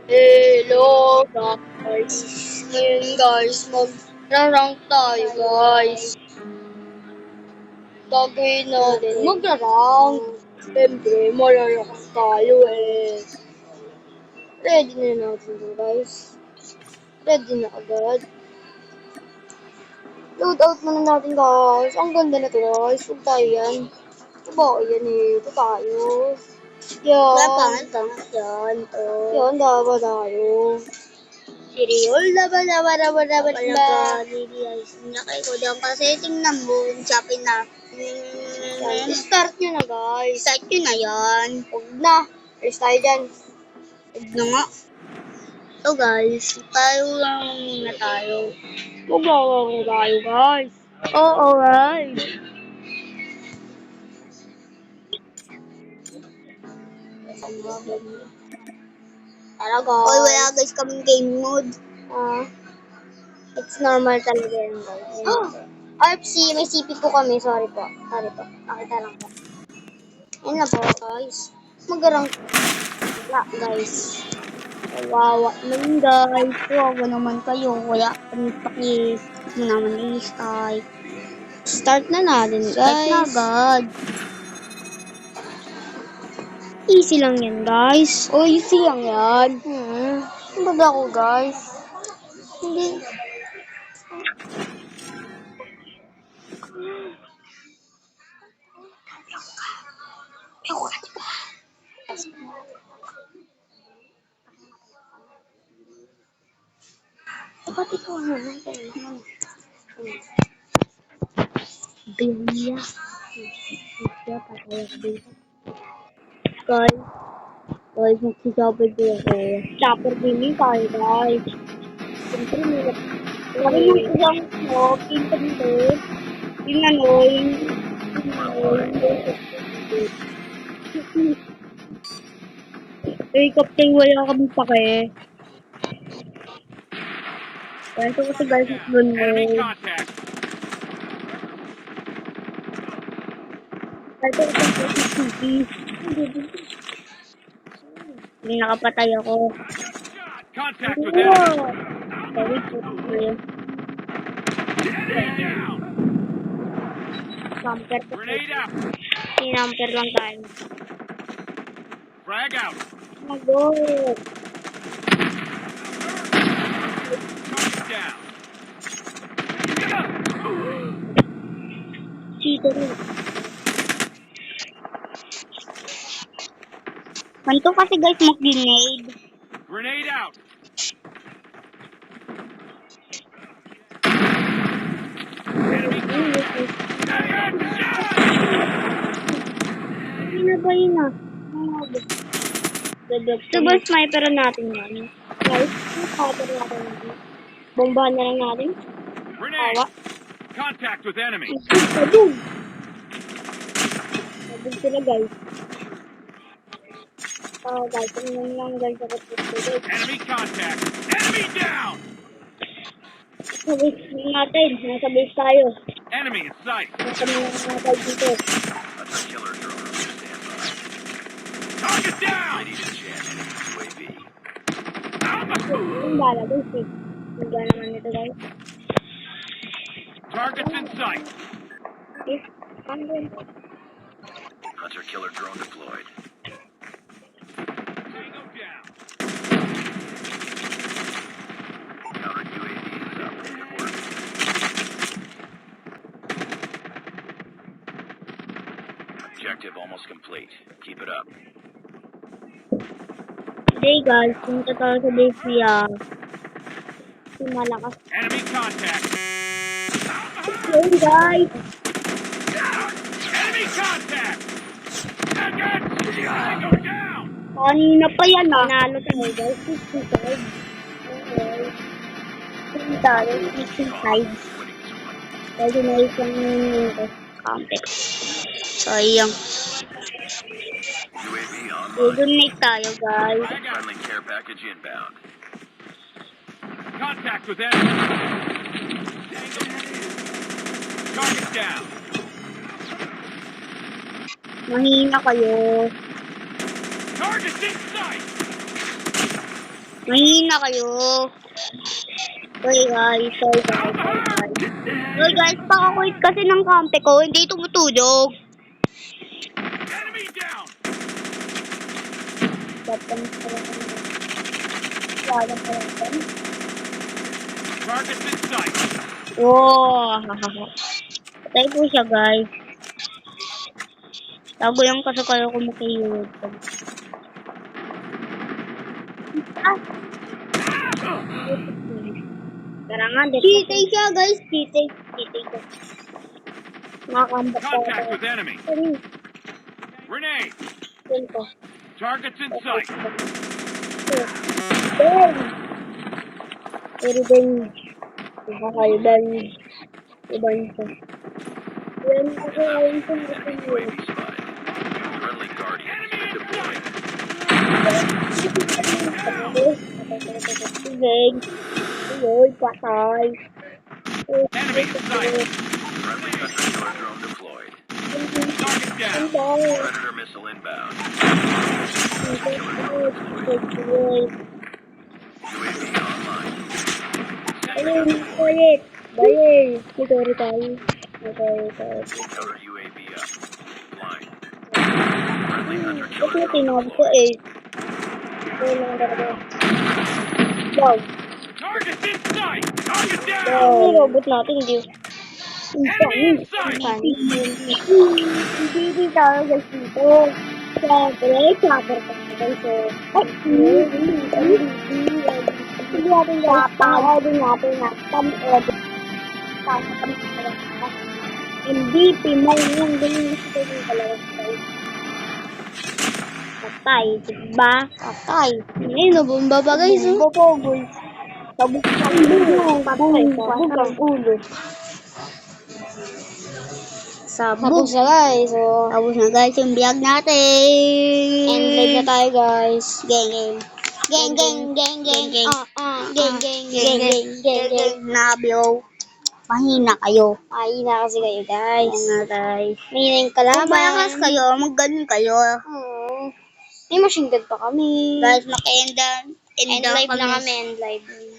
Hello guys. Ngayon guys, mag-rank tayo guys. Gagawin natin mag-rank. Siyempre, malalakas tayo eh. Ready na natin to guys. Ready na agad. Load out muna natin guys. Ang ganda na to guys. Huwag tayo yan. Diba yan eh. Ito tayo. Yan. Yan. Yan, daba tayo. Seriol, laban. Nakay ko dyan kasi tingnan mo, chapin na. Start nyo na guys. Start nyo na yan. Huwag na. Alis tayo dyan. Huwag na nga. So guys, tayo lang muna tayo. Maglalaro tayo guys. Oo guys. Tara guys. Oy, wala guys kaming game mode. It's normal talaga yan guys. RFC, may CP po kami. Sorry po. Nakita lang po. Ayun na po guys. Mag-rank. Wala guys. Kawawa naman guys. Kawawa naman kayo. Wala kami pakis. Mo naman i-start. Start na natin guys. Start na agad. Easy lang yan guys. Oh, easy lang yan. Baga ako guys. Hindi. Ba't ikaw naman tayo? Bilya. Guys, magsisabay ko ako. Chopper gaming tayo guys. Siyempre, may Sabi mo isang mo, internet. Yung ano, Captain, wala kami pake. Kaya ito kasi guys, doon mo. Kaya ito kasi CCTV. Hindi nakapatay ako. Contact with enemy. Sorry po. Camper ko. Grenade out. Sinamper lang tayo. Frag out. Mago. Target down. Cheater rin. Ganito kasi guys mag-grenade. Grenade out. Enemy headshot. Hindi na ba yun ah? Ito ba sniper natin yan? Guys, sniper natin yan. Bombahan na lang natin. Grenade. Contact with enemy. Sabog! Sabog sila guys. Guys, ano lang guys ako guys. Enemy contact. Enemy down. Sa base natin. Nasa base tayo. Enemy in sight. Nasa mga tayo dito. That's a killer drone on standby. Target down. Ready to jam enemy UAV. Yung bala guys eh. Yung bala naman ito guys. Targets in sight. Eh, ano yun? Hunter killer drone deployed. Tango down. Counter UAV is up. It works. Objective almost complete. Keep it up. Today guys, punta tayo sa base niya. Kasi malakas. Enemy contact. Hey guys! Enemy contact. Tango down. Kanina pa yan ah. Nanalo tayo guys. 55. Okay. Hindi tayo. 55. Kasi na isang minute. Campet. So, ayun. UAV on. I-donate tayo guys. Friendly care package inbound. Contact with enemy. Target down. Mahina kayo. Target in sight. Mahina kayo. Sorry guys. Sorry guys, pakakuit kasi ng kampe ko. Hindi tumutulog. Enemy down! Target's in sight. Wow. Patay po siya guys. Tago lang kasi kayo kumakihilid. Tara nga, cheating siya guys. Cheating siya. Nakakambak Contact with enemy. Grenade. ko. Target's in sight. Pero then, revenge. Yan ako ayun sa Enemy UAV spotted. Friendly Guardian deployed. Revenge. Uy, patay. Enemy in sight. Friendly hunter-killer drone deployed. Target down. Predator missile inbound. UAV online. Ayun, ulit. Bye. Sorry tayo. Counter UAV up. Flying. Friendly hunter-killer Kasi drone tinawag ko deployed. Ayun lang talaga. Wow. Target's in sight. Target down. Yung robot natin, hindi. Enemy in sight. Hindi tayo guys dito. Siyempre, chopper ka na guys. Hindi natin guys, pang-order natin na pang-order. MVP mo yung ganyan na siya yung kalawag guys. Patay, diba? Patay. Ayun, nabomba pa guys. Bumbo po guys. Tabuk ang ulo. Tabuk ang ulo. Tapos na guys. So, Tapos na guys yung vlog natin. end live na tayo guys. Geng. Nabyo. Mahina kayo. Mahina kasi kayo guys. Mahina guys. Mahina yung Kung kalaban. malakas kayo, mag-ganun kayo. Oo. May machine gun pa kami. Guys, maka-end End live na kami. End live.